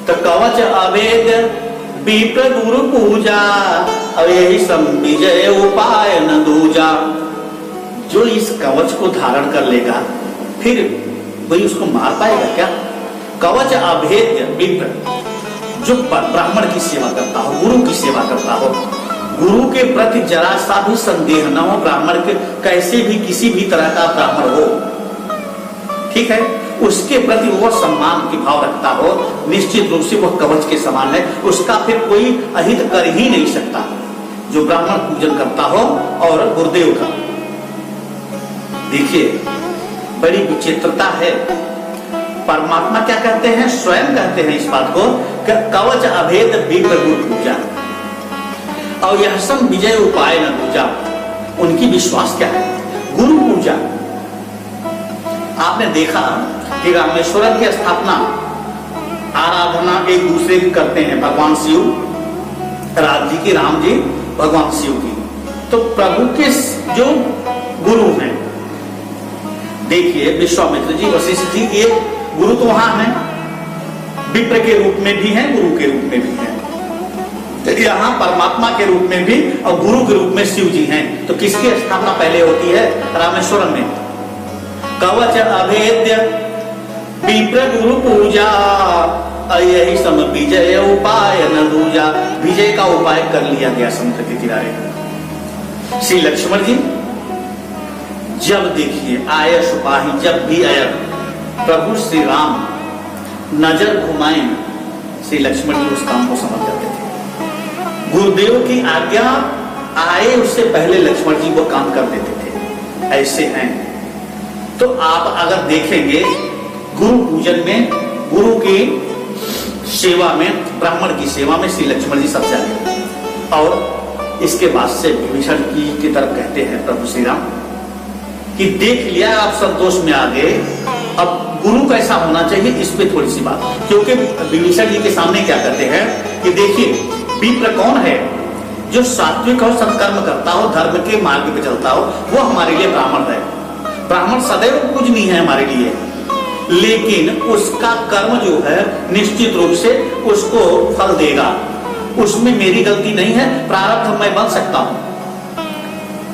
तो कवच अभेद विप्र गुरु पूजा, और यही सब विजय उपाय न दूजा। जो इस कवच को धारण कर लेगा फिर वही उसको मार पाएगा क्या? कवच अभेद्य विप्र, जो ब्राह्मण की सेवा करता हो, गुरु की सेवा करता हो, गुरु के प्रति जरा सा भी संदेह न हो, ब्राह्मण के कैसे भी किसी भी तरह का ब्राह्मण हो, ठीक है, उसके प्रति वो सम्मान की भाव रखता हो, निश्चित रूप से वह कवच के समान है, उसका फिर कोई अहित कर ही नहीं सकता जो ब्राह्मण पूजन करता हो। और गुरुदेव का देखिए बड़ी विचित्रता है, परमात्मा क्या कहते हैं, स्वयं कहते हैं इस बात को, कवच अभेद विप्र गुरु पूजा, और यह सम विजय उपाय न दूजा। उनकी विश्वास क्या है? गुरु पूजा। आपने देखा कि रामेश्वरम की स्थापना, आराधना एक दूसरे की करते हैं, भगवान शिव, राम जी की, राम जी भगवान शिव की। तो प्रभु के जो गुरु हैं, देखिए विश्वामित्र जी, वशिष्ठ जी, ये गुरु तो वहां हैं, विप्र के रूप में भी हैं, गुरु के रूप में भी हैं, तो यहाँ परमात्मा के रूप में भी और गुरु के रूप में शिव जी हैं। तो किसकी स्थापना पहले होती है? रामेश्वरम में। कवच अभेद्य विप्र गुरु पूजा, यही सम विजय उपाय न दूजा। विजय का उपाय कर लिया गया समुद्र के किनारे। श्री लक्ष्मण जी जब देखिए आय सुपाही, जब भी आया प्रभु श्री राम नजर घुमाए, श्री लक्ष्मण जी उस काम को समझ जाते थे। गुरुदेव की आज्ञा आए उससे पहले लक्ष्मण जी वो काम कर देते थे, ऐसे हैं। तो आप अगर देखेंगे गुरु पूजन में, गुरु की सेवा में, ब्राह्मण की सेवा में श्री लक्ष्मण जी सबसे आगे। और इसके बाद से विभीषण की तरफ कहते हैं प्रभु श्री राम कि देख लिया आप संतोष में आ गए, अब गुरु कैसा होना चाहिए इस पे थोड़ी सी बात। क्योंकि विभीषण जी के सामने क्या कहते हैं कि देखिए विप्र कौन है? जो सात्विक और सत्कर्म करता हो, धर्म के मार्ग पे चलता हो, वो हमारे लिए ब्राह्मण है। ब्राह्मण सदैव कुछ नहीं है हमारे लिए, लेकिन उसका कर्म जो है निश्चित रूप से उसको फल देगा, उसमें मेरी गलती नहीं है, प्रारब्ध मैं बन सकता हूं।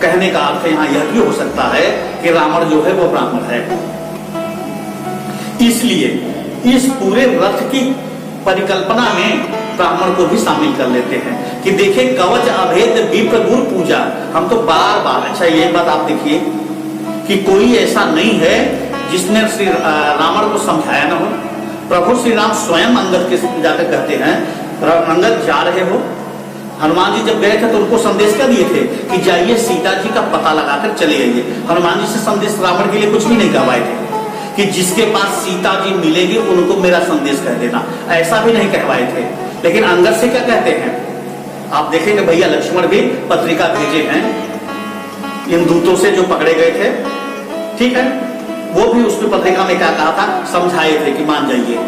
कहने का अर्थ यहां यह भी हो सकता है कि रावण जो है वो ब्राह्मण है। इसलिए इस पूरे रथ की परिकल्पना में ब्राह्मण को भी शामिल कर लेते हैं कि देखिए कवच अभेद विप्र गुरु पूजा। हम तो बार बार, अच्छा ये बात आप देखिए कि कोई ऐसा नहीं है जिसने श्री रावण को समझाया ना हो। प्रभु श्री राम स्वयं अंगद के जाकर कहते हैं, अंगद जा रहे हो, हनुमान जी जब गए थे तो उनको संदेश क्या दिए थे कि जाइए सीता जी का पता लगाकर चले आइए। हनुमान जी से संदेश रावण के लिए कुछ भी नहीं कहवाए थे कि जिसके पास सीता जी मिलेगी उनको मेरा संदेश कह देना, ऐसा भी नहीं कहवाए थे। लेकिन अंगद से क्या कहते हैं आप देखेंगे, भैया लक्ष्मण भी पत्रिका भेजे हैं इन दूतों से जो पकड़े गए थे, ठीक है, वो भी उसकी पत्रिका में क्या कहा था, समझाए थे कि मान जाइए।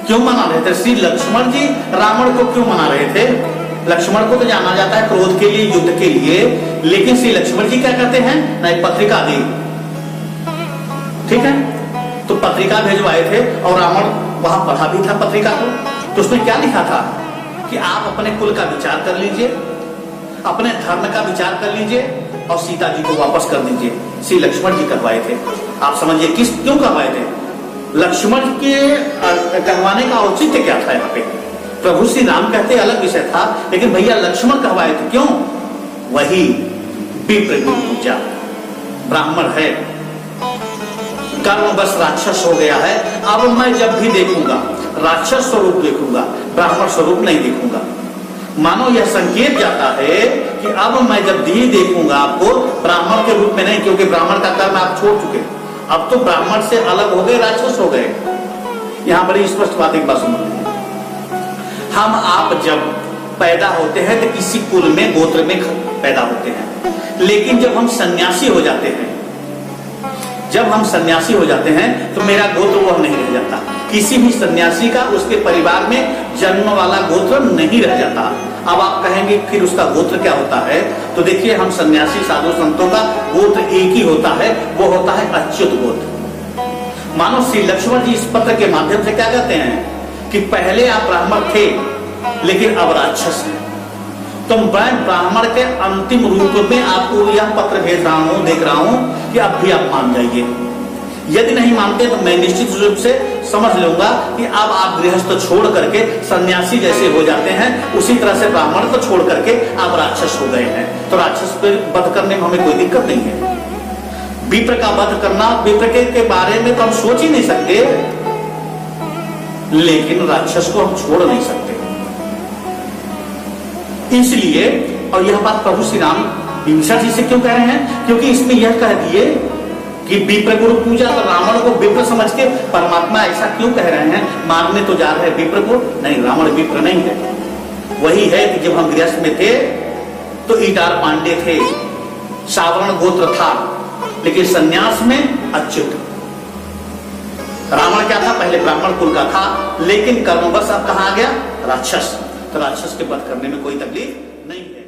क्यों मना रहे थे? श्री लक्ष्मण जी रावण को क्यों मना रहे थे? लक्ष्मण को तो जाना जाता है क्रोध के लिए, युद्ध के लिए, लेकिन श्री लक्ष्मण जी क्या कहते हैं, नहीं पत्रिका दी, ठीक है, तो पत्रिका भेजवाए थे और रावण वहां पढ़ा भी था पत्रिका को। तो उसमें क्या लिखा था कि आप अपने कुल का विचार कर लीजिए, अपने धर्म का विचार कर लीजिए और सीता जी को वापस कर दीजिए। श्री लक्ष्मण जी कहवाए थे। आप समझिए किस क्यों कहवाए थे? लक्ष्मण के कहवाने का औचित्य क्या था? यहाँ पे प्रभु श्री राम कहते अलग विषय था, लेकिन भैया लक्ष्मण कहवाए थे, क्यों? वही विप्र गुरु पूजा, ब्राह्मण है, कर्म बस राक्षस हो गया है, अब मैं जब भी देखूंगा राक्षस स्वरूप देखूंगा, ब्राह्मण स्वरूप नहीं देखूंगा। मानो यह संकेत जाता है कि अब मैं जब भी देखूंगा आपको ब्राह्मण के रूप में नहीं, क्योंकि ब्राह्मण का कर्म आप छोड़ चुके, अब तो ब्राह्मण से अलग हो गए, राक्षस हो गए। यहां बड़ी स्पष्ट बात, एक बात सुन, हम आप जब पैदा होते हैं तो किसी कुल में, गोत्र में पैदा होते हैं, लेकिन जब हम सन्यासी हो जाते हैं, जब हम सन्यासी हो जाते हैं तो मेरा गोत्र वह नहीं रह जाता। किसी भी सन्यासी का उसके परिवार में जन्म वाला गोत्र नहीं रह जाता। अब आप कहेंगे फिर उसका गोत्र क्या होता है? तो देखिए हम सन्यासी साधु संतों का गोत्र एक ही होता है, वो होता है अच्युत गोत्र। मानो श्री लक्ष्मण जी इस पत्र के माध्यम से क्या कहते हैं कि पहले आप ब्राह्मण थे लेकिन अब राक्षस हैं। तो मैं ब्राह्मण के अंतिम रूप में आपको यह पत्र भेज रहा हूं, देख रहा हूं कि अब भी आप मान जाइए। यदि नहीं मानते तो मैं निश्चित रूप से समझ लूंगा कि अब आप गृहस्थ छोड़ करके सन्यासी जैसे हो जाते हैं, उसी तरह से ब्राह्मण को छोड़ करके आप राक्षस हो गए हैं। तो राक्षस पर वध करने में हमें कोई दिक्कत नहीं है। विप्र का वध करना, विप्र के बारे में तो हम सोच ही नहीं सकते, लेकिन राक्षस को हम छोड़ नहीं सकते। इसलिए, और यह बात प्रभु श्री राम विभीषण जी से क्यों कह रहे हैं? क्योंकि इसमें यह कह दिए कि विप्र गुरु पूजा, तो रावण को विप्र समझ के परमात्मा ऐसा क्यों कह रहे हैं? मारने तो जा रहे हैं विप्र को? नहीं, रावण विप्र नहीं है। वही है कि जब हम गृहस्थ में थे तो ईटार पांडे थे, सावरण गोत्र था, लेकिन सन्यास में अच्युत। रावण क्या था? पहले ब्राह्मण कुल का था, लेकिन कर्मवश अब कहां आ गया? राक्षस। तो राक्षस के वध करने में कोई तकलीफ नहीं है।